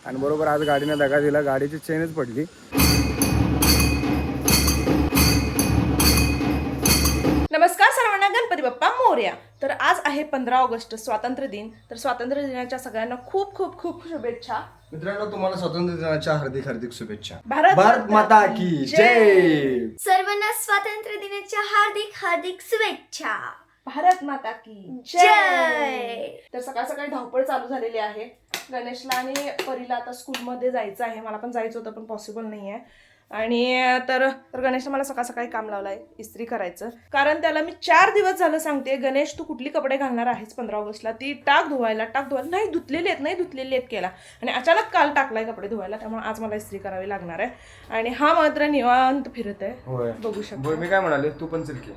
आणि बरोबर आज गाडीने दगा दिला, गाडीची चेनच पडली. नमस्कार सर्वांना, गणपती बाप्पा मोरया. तर आज आहे 15 ऑगस्ट स्वातंत्र्य दिन. तर स्वातंत्र्य दिनाच्या सगळ्यांना खूप खूप खूप शुभेच्छा. मित्रांनो, तुम्हाला स्वातंत्र्य दिनाच्या हार्दिक हार्दिक शुभेच्छा. भारत माता की जय. सर्वांना स्वातंत्र्य दिनाच्या हार्दिक हार्दिक शुभेच्छा. भारत माता की जय. तर सकाळ सकाळी धावपळ चालू झालेली आहे. गणेशला आणि परीला आता स्कूलमध्ये जायचं आहे. मला पण जायचं होतं पण पॉसिबल नाही आहे. आणि तर गणेशने मला सकाळ सकाळी काम लावलं आहे इस्त्री करायचं. कारण त्याला मी 4 दिवस झालं सांगते, गणेश तू कुठली कपडे घालणार आहेस 15 ऑगस्टला, ती टाक धुवायला नाही धुतलेली आहेत केला. आणि अचानक काल टाकलाय कपडे धुवायला, त्यामुळे आज मला इस्त्री करावी लागणार आहे. आणि हा मात्र निवांत फिरत आहे, बघू शकतो. मी काय म्हणाले, तू पण चल की.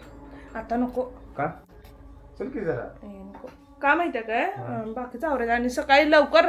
आता नको. का चल की जरा. नको का माहितीये काय, बाकीचं आवरायचं. आणि सकाळी लवकर,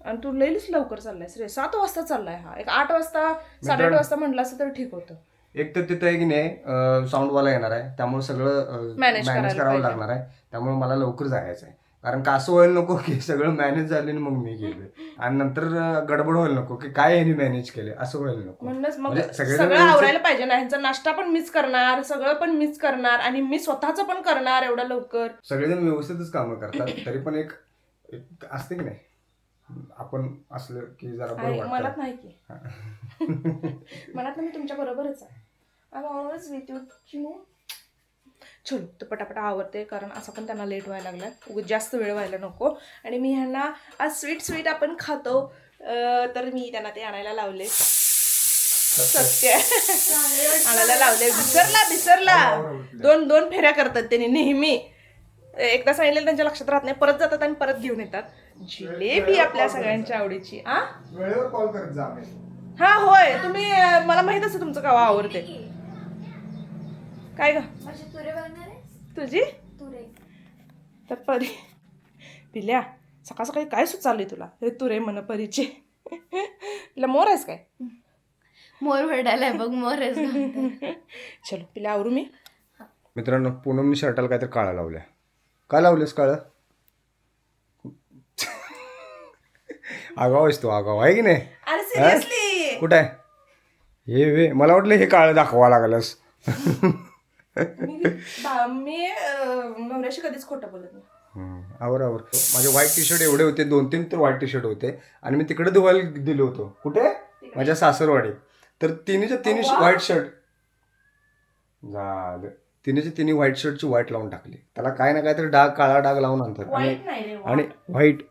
आणि तू लईच लवकर चाललायस रे. 7 वाजता चाललाय हा. एक 8 वाजता 8:30 वाजता म्हटलं असं तर ठीक होतं. एक तर तिथं आहे की नाही, साऊंडवाला येणार आहे, त्यामुळे सगळं मॅनेज करावं लागणार आहे. त्यामुळे मला लवकर जायचं आहे. कारण का असं व्हायला नको की सगळं मॅनेज झाले आणि मग मी गेलो आणि नंतर गडबड व्हायला नको की काय ह्यांनी मॅनेज केले, असं व्हायला नको. म्हणूनच मग म्हणजे सगळं आवरायला पाहिजे ना. ह्यांचा नाश्ता पण मिस करणार, सगळं पण मिस करणार, आणि मी स्वतःच पण करणार एवढ्या लवकर. सगळेजण व्यवस्थितच कामं करतात, तरी पण एक असते की नाही, आपण असलं की जरा बरं वाटतं. मनात नाही की मनात मी तुमच्या बरोबरच आहे. चलो तर पटापटा आवडते, कारण असं पण त्यांना लेट व्हायला लागलाय, उगाच जास्त वेळ व्हायला नको. आणि मी ह्यांना आज स्वीट आपण खातो, तर मी त्यांना ते आणायला लावले. सत्य आणायला लावले. विसरला. दोन फेऱ्या करतात त्यांनी नेहमी. एकदा सांगितलेलं त्यांच्या लक्षात राहत नाही, परत जातात आणि परत घेऊन येतात. जिलेबी आपल्या सगळ्यांच्या आवडीची. वेळेवर कॉल करत जा. हा होय, तुम्ही मला माहित असं तुमचं गाव आवडते. काय ग माझी तुरे बघणार आहे. तुझी तुरे तर परी पिल्या सकाळ सकाळी काय सुचाललंय तुला? हे तुरे म्हण परीचे. तिला मोर आहेस काय? मोर वरडायला बघ, मोर चलो पिल्या आवरू मी. मित्रांनो, पूनमनी शर्टाला काहीतरी काळा लावल्या. काय लावलेस काळं? आगाव आहेस तू, आगाव आहे की नाही? अरे सिरियसली कुठं आहे हे? मला वाटलं हे काळं दाखवा लागलंस. मी नवऱ्याशी कधीच खोटं बोलत नाही. आवर माझे व्हाईट टी शर्ट एवढे होते, 2-3 तर व्हाईट टी शर्ट होते, आणि मी तिकडे धुवायला दिलो होतो. कुठे? माझ्या सासरवाडी. तर तिन्ही व्हाईट शर्ट झालं. तिन्ही व्हाईट शर्टची व्हाईट लावून टाकली. त्याला काय ना काय तर काळा डाग लावून आणतात. आणि व्हाईट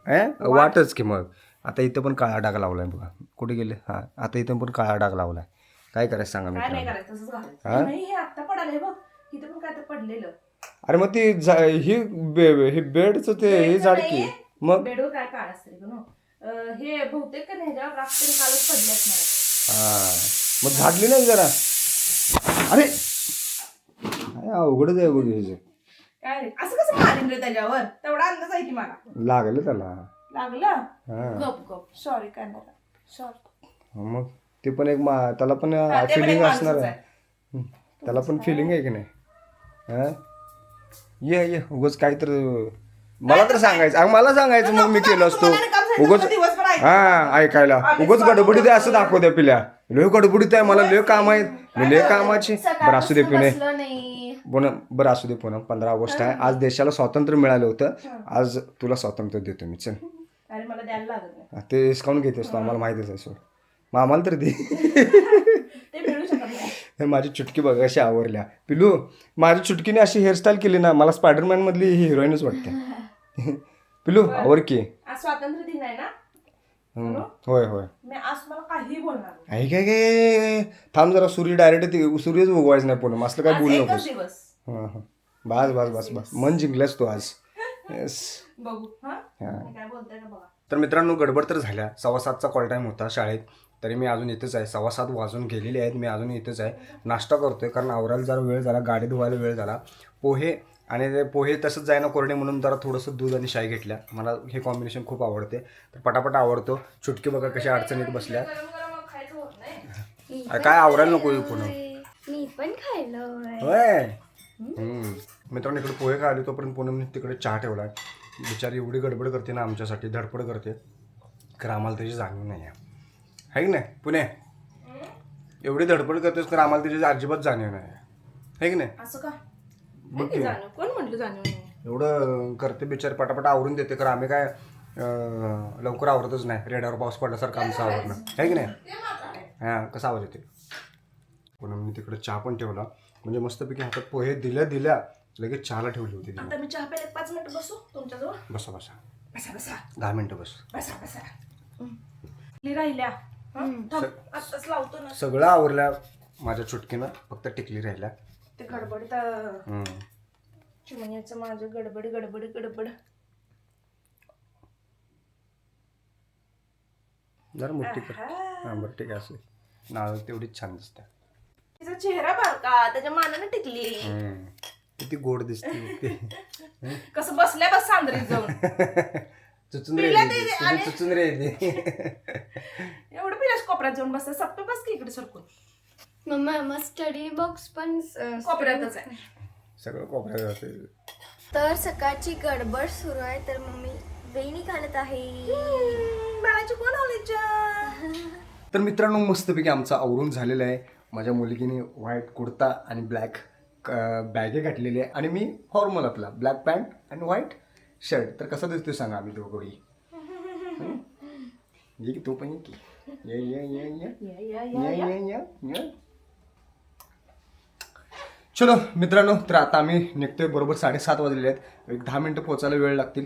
वाटच की. मग आता इथं पण काळा डाग लावलाय बघा. कुठे गेले? हा, आता इथं पण काळा डाग लावलाय. काय करायचं सांगा मी. नाही, आता पडाले बघ, इथं पण काय तर पडलेलं. अरे मग ती ही बेडचं ते हे झाड की. मग बेडवर काय काळ असते हे बहुतेक का नाही, ह्याच्यावर रात्री कालच पडले असणार. हा, मग झाडली नाही जरा. अरे अवघडच आहे बघ हे. काय रे, असं कसं मारीन रे त्याच्यावर? तेवढा अंदाज आहे की मला. लागलं त्याला. लागलं? गप सॉरी, काय नाही, सॉरी. मग ते पण एक त्याला पण फिलिंग असणार आहे. त्याला पण फिलिंग आहे की नाही. हा, ये उगाच काय तर मला तर सांगायचं, मला सांगायचं, मग मी केलं असतो. उगाच ऐकायला उगाच गडबडीत आहे असं दाखवत्या पिल्या. लय गडबडीत आहे, मला लय काम आहेत, मी लय कामाची. बरं असू दे पिणे, बरं असू दे पुन्हा. 15 ऑगस्ट आहे, आज देशाला स्वातंत्र्य मिळालं होतं. आज तुला स्वातंत्र्य देतो मी. चल. अरे मला द्यायला लागत नाही. ते डिस्काउंट घेतेस तू, आम्हाला माहितीच आहे. सोड मग आम्हाला तर दे. ते मिळू शकत नाही. माझी चुटकी बघ अशी आवरल्या. पिलू, माझी चुटकीने अशी हेअरस्टाईल केली ना, मला स्पायडरमॅन मधली ही हिरोईनच वाटते. पिलू आवर की. आज स्वातंत्र्य दिन आहे ना. होय मी आज मला काही बोलणार नाही. आहे काय थांब जरा. सूर्यच उगवायचं नाही पुन्हा. असलं काय बोलू नकोस. दिवस बस मन जिंकल्यास तू आज. येस, बघू. काय बोलताय का बघा. तर मित्रांनो, गडबड तर झाल्या. 7:15चा कॉल टाईम होता शाळेत, तरी मी अजून इथंच आहे. 7:15 वाजून गेलेले आहेत, मी अजून इथंच आहे. नाश्ता करतोय, कारण आवरायला जरा वेळ झाला, गाडी धुवायला वेळ झाला. पोहे आणि ते पोहे तसंच जायना कोरडे, म्हणून जरा थोडंसं दूध आणि शाई घेतल्या. मला हे कॉम्बिनेशन खूप आवडते, तर पटापट आवडतो. चुटकी बघा कशा अडचणीत बसल्या. काय आवरायला नको पुन्हा. मी पण खायला. होय. मित्रांनो, इकडे पोहे खायला तोपर्यंत पुन्हा तिकडे चहा ठेवला. बिचारी एवढी गडबड करते ना आमच्यासाठी, धडपड करते. खरं आम्हाला त्याची जाणीव नाही आहे की नाही पुणे? एवढी धडपड करतोस तर आम्हाला त्याची अजिबात जाणीव नाही आहे की नाही? असं का? बघ की. जाणीव कोण म्हटलं जाणीव नाही? एवढं करते बिचार पटापट आवरून देते खरं आम्ही काय लवकर आवरतच नाही. रेड्यावर पाऊस पडल्यासारखं आमचं आवरणं आहे की नाही? हां कसा आवाज येते? पुन्हा मी तिकडे चहा पण ठेवला म्हणजे मस्तपैकी हातात पोहे दिल्या लगेच चहाला ठेवली होती तिने. आता मी चहा प्यायला 5 मिनिटं बसू तुमच्याजवळ? बसा बसा बसा 10 मिनिटं बस. बसा बसा. राहिल्या आत्ताच लावतो ना. सगळं आवरल्या माझ्या चुटकीनं फक्त टिकली राहिल्या. ते गडबडीत चिमण्याचं माझं गडबड जरा मोठी कर. हां बरं ठीक आहे असं नाव तेवढीच छान दिसते. तिचा चेहरा बारका त्याच्या मानाने टिकली. किती गोड दिसते. कसं बसल्या बस सांद्रीत जाऊन चुचून राहिली चुचून राहिली. एवढं पिल्यास कोपऱ्यात जाऊन बसतात. सप्पे बस की इकडे सरकून. मम्मा स्टडी बॉक्स पण कोपऱ्यातच आहे. सगळं कोपऱ्यात जाते. तर सकाळची गडबड सुरू आहे तर मम्मी वेणी घालत आहे. बाळाची कोण आली? तर मित्रांनो मस्तपैकी आमचं आवरून झालेलं आहे. माझ्या मुलगीने व्हाईट कुर्ता आणि ब्लॅक बॅगे घातलेली आहे आणि मी फॉर्मल आपला ब्लॅक पॅन्ट आणि व्हाईट शर्ट. तर कसं दिसतोय सांगा आम्ही दोघंही? ये की तू पण ये की ये. चलो मित्रांनो तर आता आम्ही निघतोय. बरोबर 7:30 वाजलेले आहेत. एक 10 मिनिटं पोहोचायला वेळ लागतील.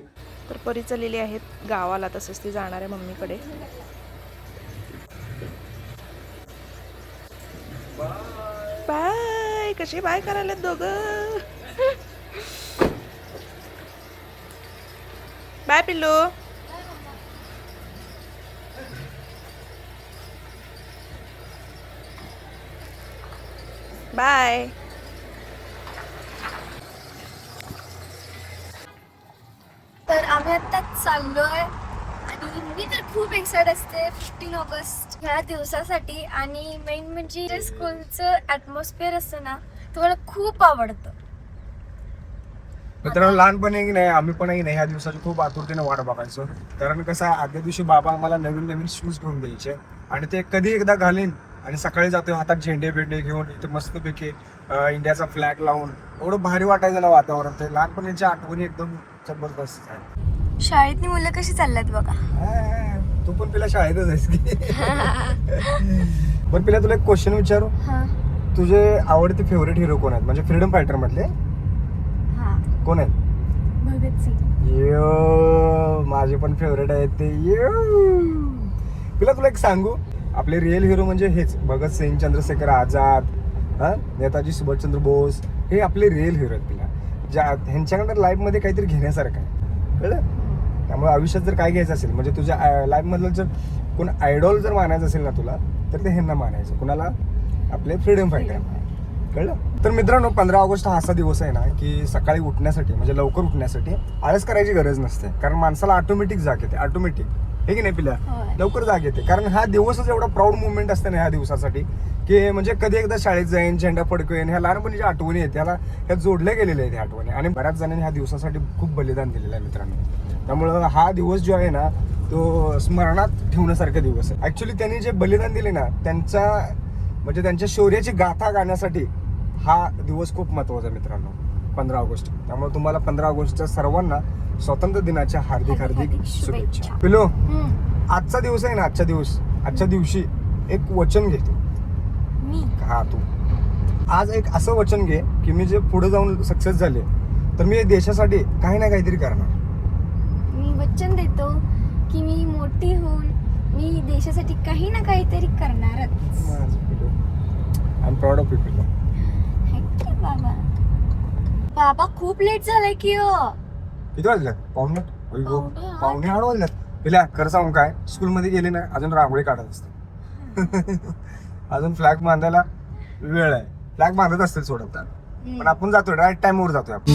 तर परी चाललेली आहेत गावाला. तसंच ती जाणार आहे मम्मीकडे. बाय. कशी बाय करायला दोघं? बाय पिल्लू. बाय. तर आम्ही आता चाललोय आणि मी तर खूप एक्साइट असते 15 ऑगस्ट ह्या दिवसासाठी. आणि मेन म्हणजे जे स्कूलचं ॲटमॉस्फिअर असतं ना ते मला खूप आवडतं. मित्रांनो लहानपणी की नाही आम्ही पण नाही ह्या दिवसाची खूप आतुरतेने वाट बघायचो. कारण कसं आहे आदल्या दिवशी बाबा आम्हाला नवीन शूज घेऊन द्यायचे आणि ते कधी एकदा घालीन आणि सकाळी जातो हातात झेंडे घेऊन इथे मस्तपैकी इंडियाचा फ्लॅग लावून एवढं भारी वाटायचं ना वातावरण. ते लहानपणीच्या आठवणी एकदम जबरदस्त आहे. शाळेतली मुलं कशी चालल्यात बघा. तू पण तिला शाळेतच आहेस की? बरं पिला तुला एक क्वेश्चन विचारू. तुझे आवडते फेवरेट हिरो कोण आहेत म्हणजे फ्रीडम फायटर मधले कोण आहेत? भगत सिंग. यो माझे पण फेवरेट आहेत ते. तुला एक सांगू आपले रिअल हिरो म्हणजे हेच भगत सिंग, चंद्रशेखर आझाद, नेताजी सुभाषचंद्र बोस. हे आपले रिअल हिरो आहेत पिला. ह्यांच्याकडे लाईफमध्ये काहीतरी घेण्यासारखं आहे कळलं. त्यामुळे आयुष्यात जर काय घ्यायचं असेल म्हणजे तुझ्या लाईफमधलं जर कोण आयडॉल जर मानायचं असेल ना तुला तर ते ह्यांना मानायचं. कुणाला? आपले फ्रीडम फायटर. कळलं. तर मित्रांनो 15 ऑगस्ट हा असा दिवस आहे ना की सकाळी उठण्यासाठी म्हणजे लवकर उठण्यासाठी आळस करायची गरज नसते. कारण माणसाला ऑटोमॅटिक जाग येते. ऑटोमॅटिक हे की नाही पिल्या? लवकर जाग येते. कारण हा दिवसच एवढा प्राऊड मुवमेंट असते ना ह्या दिवसासाठी की म्हणजे कधी एकदा शाळेत जाईन झेंडा फडकवेन ह्या लहानपणीच्या आठवणी आहेत त्याला ह्या जोडल्या गेलेल्या आहेत ह्या आठवणी. आणि बऱ्याच जणांनी ह्या दिवसासाठी खूप बलिदान दिलेलं आहे मित्रांनो. त्यामुळं हा दिवस जो आहे ना तो स्मरणात ठेवण्यासारखा दिवस आहे. ऍक्च्युली त्यांनी जे बलिदान दिले ना त्यांचा म्हणजे त्यांच्या शौर्याची गाथा गाण्यासाठी हा दिवस खूप महत्वाचा आहे मित्रांनो 15 ऑगस्ट. त्यामुळे तुम्हाला 15 ऑगस्टच्या सर्वांना स्वातंत्र्य दिनाच्या हार्दिक शुभेच्छा. पिलो आजचा दिवस आहे ना आजच्या दिवशी एक वचन घेतो. हा तू आज एक असं वचन घे की मी जे पुढे जाऊन सक्सेस झाले तर मी देशासाठी काही ना काहीतरी करणार. मी वचन देतो की मी मोठी होऊन मी देशासाठी काही ना काहीतरी करणारच. I am proud of you pillow. बाबा खूप लेट झालाय की हो. किती वाजल्यात? पावणे 8 वाजल्यात. पिल्या खरं सांगू काय स्कूलमध्ये गेली ना अजून रांगोळी काढत असते. अजून फ्लॅग बांधायला वेळ आहे. फ्लॅग बांधत असतील सोडत पण आपण जातोय राईट टाइमवर जातोय आपण.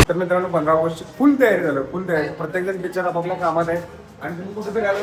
तर मित्रांनो 15 ऑगस्ट फुल तयारी झालं. प्रत्येक जण बिचारा आपापल्या कामात आहे. आणि तुम्ही कुठे फिरायला?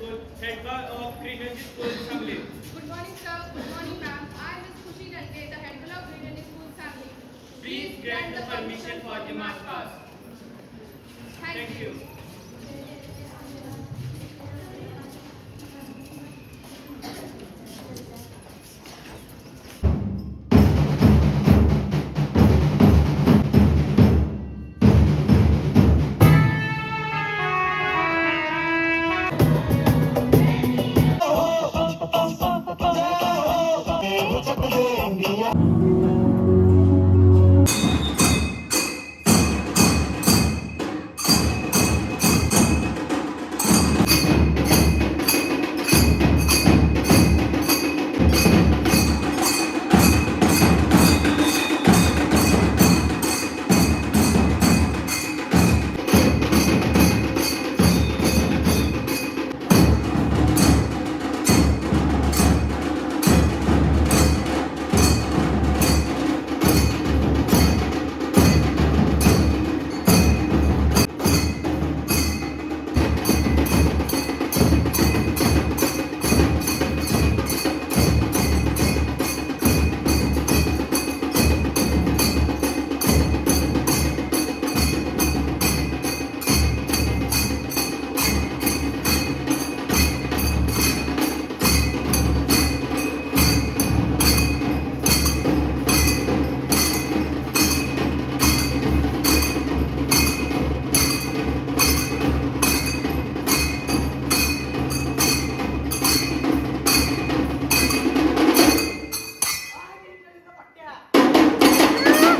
School, head boy of Green Energy School, Sangli. Good morning, sir. Good morning, ma'am. I am Ms. Khushi Dalke, the head girl of Green Energy School family. Please grant the permission for the march past. Thank you.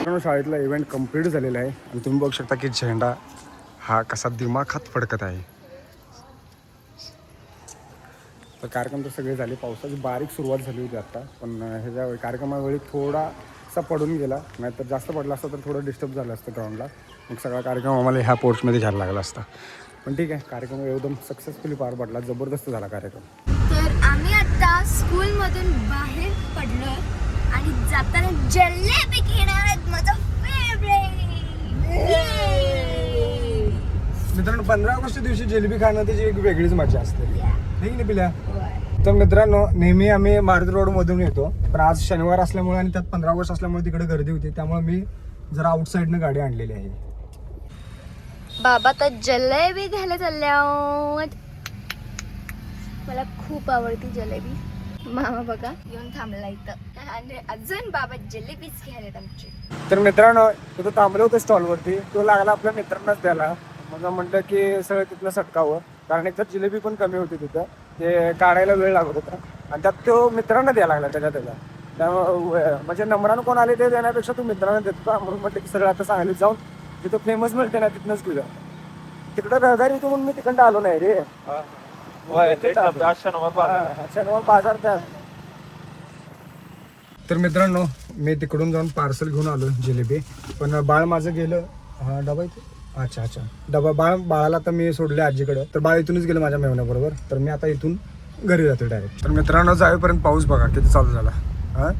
मित्रांनो, शाळेतला event complete झालेला आहे आणि तुम्ही बघू शकता की झेंडा हा कसा दिमाखात फडकत आहे. तर कार्यक्रम तर सगळे झाले. पावसाची बारीक सुरुवात झाली होती आता, पण ह्याच्या कार्यक्रमावेळी थोडासा पडून गेला, नाहीतर जास्त पडला असता तर थोडं डिस्टर्ब झालं असतं ग्राउंडला. मग सगळा कार्यक्रम आम्हाला ह्या पोर्चमध्ये घ्यायला लागला असता. पण ठीक आहे, कार्यक्रम एकदम सक्सेसफुली पार पडला. जबरदस्त झाला कार्यक्रम. तर आम्ही आता स्कूलमधून बाहेर पडलो आणि जाताना जलेबी घेणार आहेत, माझं फेवरेट. मित्रांनो, 15 ऑगस्ट दिवशी जिलेबी खाणं त्याची एक वेगळीच मजा असते, ठीक नाही पिल्या? तर मित्रांनो, नेहमी आम्ही मारुती रोडमधून येतो, पण आज शनिवार असल्यामुळे आणि त्यात 15 ऑगस्ट असल्यामुळे तिकडे गर्दी होती, त्यामुळे मी जरा आउटसाईडनं गाडी आणलेली आहे. बाबा तर जलेबी घ्यायला चालल्या. मला खूप आवडती जलेबी. मामा बघा येऊन थांबला इथं आणि अजून बाबा जलेबीच घ्यायला आमची. तर मित्रांनो, तिथं थांबलो होतं स्टॉलवरती. तो लागला आपल्या मित्रांनाच द्यायला. मग म्हटलं की सगळं तिथलं सटकावं, कारण एकतर जिलेबी पण कमी होती तिथं, ते काढायला वेळ लागत होता आणि त्यात तो मित्रांना द्यायला लागला त्याला. त्यामुळे म्हणजे नंबरानं कोण आले ते देण्यापेक्षा तू मित्रांना देतो, म्हणून म्हटलं की सगळं आता सांगलीत जाऊन तिथं फेमस मिळते ना तिथनंच तुझं. तिकडं रहदारी होतो म्हणून मी तिकडं आलो नाही रे. शनिवार बाजार त्या. तर मित्रांनो, मी तिकडून जाऊन पार्सल घेऊन आलो जिलेबी, पण बाळ माझं गेलं. हा डबा इथे. अच्छा अच्छा, डबा बाळाला तर मी सोडले आजीकडं, तर बाळ इथूनच गेलं माझ्या मेवण्याबरोबर. तर मी आता इथून घरी जातो डायरेक्ट. तर मित्रांनो, जाईपर्यंत पाऊस बघा किती चालू झाला. हा,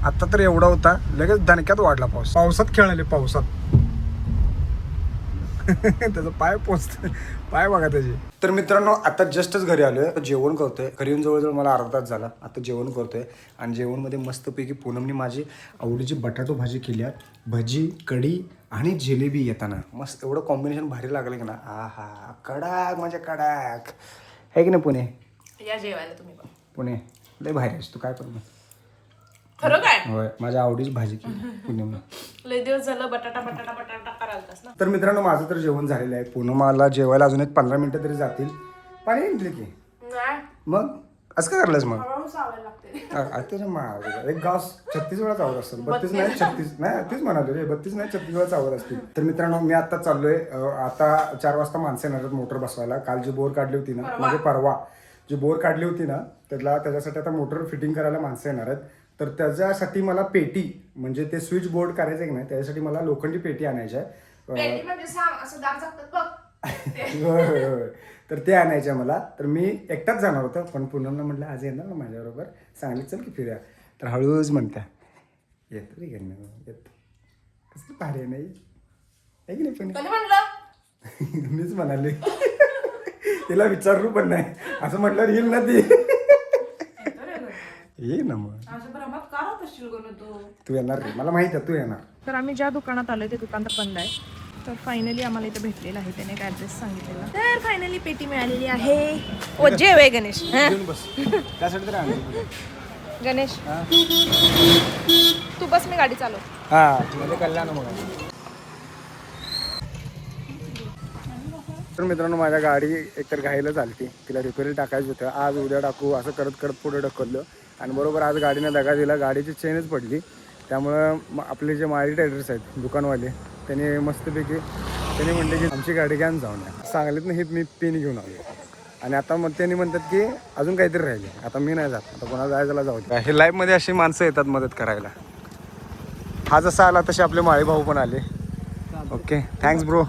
आत्ता तर एवढा होता, लगेच दणक्यात वाढला पाऊस. पावसात खेळाले, पावसात. त्याचं पाय बघा त्याचे. तर मित्रांनो, आता जस्टच घरी आलोय, जेवण करतोय. घरी येऊन जवळजवळ मला अर्धा तास झाला. आता जेवण करतोय आणि जेवणमध्ये मस्तपैकी पूनमने माझी आवडीची बटाटो भाजी केली आहे, भजी, कढी आणि जिलेबी येताना. मस्त एवढं कॉम्बिनेशन भारी लागलं की ना. हा, कडाक म्हणजे कडाक आहे की नाही पुणे? या जेवायला तुम्ही पण. पुणे लय भारी आहेस तू, काय करू? खरं काय? होय, माझ्या आवडीची भाजी केली पुण्याला. लय दिवस झालं बटाटा करायलास ना. तर मित्रांनो, माझं तर जेवण झालेलं आहे. पूनमाला जेवायला अजून एक 15 मिनिटं तरी जातील. पाणी आणले की मग असं काय करलंस मग? एक गाव 36 वेळा चावत असतात. 32 नाही 36 नाही, तेच म्हणालो रे, 32 नाही 36 वेळा चावत असतील. तर मित्रांनो, मी आता चाललोय. आता 4 वाजता माणसं येणार आहेत मोटर बसवायला. काल जी बोर काढली होती ना, म्हणजे परवा जी बोर काढली होती ना, त्याच्यासाठी आता मोटर फिटिंग करायला माणसं येणार आहेत. तर त्याच्यासाठी मला पेटी, म्हणजे ते स्विच बोर्ड करायचं की नाही, त्याच्यासाठी मला लोखंडी पेटी आणायची आहे. होय. तर ते आणायचं मला. तर मी एकटाच जाणार होतो, पण पूनमला म्हटलं आज येणार ना माझ्याबरोबर, सांगली चल की फिरूया. तर हळूच म्हणत्या येतो रे घरी, येतो. कसं भारी नाही आहे की नाही? पण मीच म्हणाले तिला विचारलं पण नाही असं म्हटलं येईल ना ती ये ना मग असं भ्रमात का राहत असशील गणू तू? तू येणार रे मला माहित आहे तू येणार. तर आम्ही ज्या दुकानात आलोय ते दुकान तर बंद आहे. तर फायनली आम्हाला इथे भेटलेलं आहे, त्याने एक ॲड्रेस सांगितलेला. तर फायनली पेटी मिळालेली आहे. ओ जे वे गणेश. येऊन बस त्यासाठी तर आणलं. गणेश तू बस, मी गाडी चालव. हा म्हणजे कल्याण मग. तर मित्रांनो माझ्या गाडी एकतर घाईला चालते, तिला रिपेअर टाकायचं होतं. आज उद्या टाकू असं करत करत पुढे ढकललं आणि बरोबर आज गाडीने दगा दिला, गाडीची चेनच पडली. त्यामुळं आपले जे माळी ट्रेडर्स आहेत दुकानवाले त्यांनी मस्तपैकी त्यांनी म्हणले की आमची गाडी घ्यान जाऊन या. सांगलीतनं हे मी पेन घेऊन आलो आणि आता मग त्यांनी म्हणतात की अजून काहीतरी राहिले. आता मी नाही जात, आता कोणाला जायला जाऊ दे. हे लाईफमध्ये अशी माणसं येतात मदत करायला. हा जसा आला तसे आपले माळी भाऊ पण आले. ओके थँक्स ब्रो,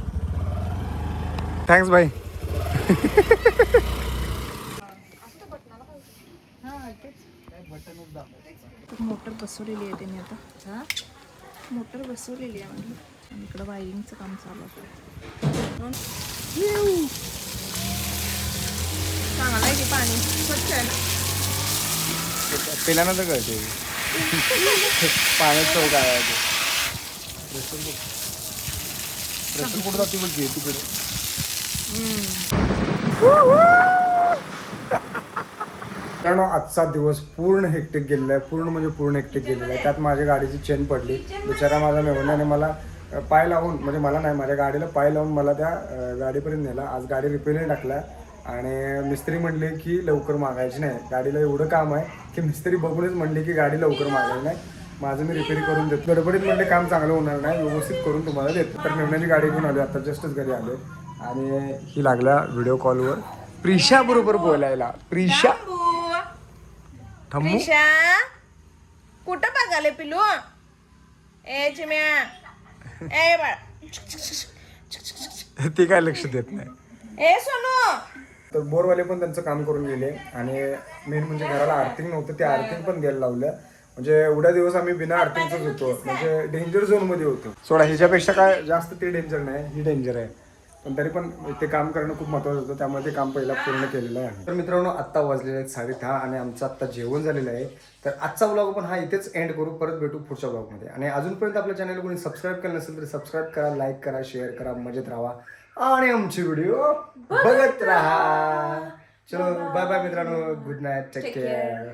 थँक्स भाई. मोटर बसवलेली आहे त्यांनी आता. मोटर बसवलेली आहे म्हणजे आणि इकडं वायरिंगचं काम चालू आहे. चांगलं आहे की पाणी स्वच्छ आहे ना. पेल्यानंतर कळते पाण्यात चव काय आहे ते. प्रेशर कुठं जाते बोलते तिकडे. कारण आजचा दिवस पूर्ण हेक्टिक गेलेला आहे, पूर्ण म्हणजे पूर्ण हेक्टिक गेलेला आहे. त्यात माझ्या गाडीची चेन पडली. बिचारा माझा मेवण्याने मला पाय लावून, म्हणजे मला नाही माझ्या गाडीला पाय लावून मला त्या गाडीपर्यंत नेला. आज गाडी रिपेअरिंग टाकला आणि मिस्त्री म्हणले की लवकर मागायची नाही. गाडीला एवढं काम आहे की मिस्त्री बघूनच म्हणले की गाडी लवकर मागायची नाही. माझं मी रिपेअरिंग करून देतो. गडबडीत म्हणले काम चांगलं होणार नाही, व्यवस्थित करून तुम्हाला देतो. तर मेवण्याची गाडी घेऊन आली, आता जस्टच घरी आले आणि ही लागल्या व्हिडिओ कॉलवर प्रिशा बरोबर बोलायला. प्रिशा थांबू प्रिशा कुठं बघाले पिलू? ए चिम्या ए बाळ ती काय लक्ष देत नाही. ए सोनू. तर बोरवाले पण त्यांचं काम करून गेले आणि मेन म्हणजे घराला आर्थिंग नव्हतं, ते आर्थिंग पण द्यायला लावलं. म्हणजे एवढ्या दिवस आम्ही बिना आर्थिंगच होतो, म्हणजे डेंजर झोन मध्ये होतो. सोडा ह्याच्यापेक्षा काय जास्त ते डेंजर नाही, ही डेंजर आहे. पण तरी पण ते काम करणं खूप महत्त्वाचं होतं, त्यामुळे ते काम पहिला पूर्ण केलेलं आहे. तर मित्रांनो आत्ता वाजलेले आहेत 10:30 आणि आमचं आत्ता जेवण झालेलं आहे. तर आजचा व्लॉग पण हा इथेच एंड करू, परत भेटू पुढच्या व्लॉगमध्ये. आणि अजूनपर्यंत आपल्या चॅनल कोणी सबस्क्राईब केलं नसेल तर सबस्क्राईब करा, लाईक करा, शेअर करा, मजेत राहा आणि आमची व्हिडिओ बघत राहा. चलो बाय बाय मित्रांनो, गुड नाईट, टेक केअर.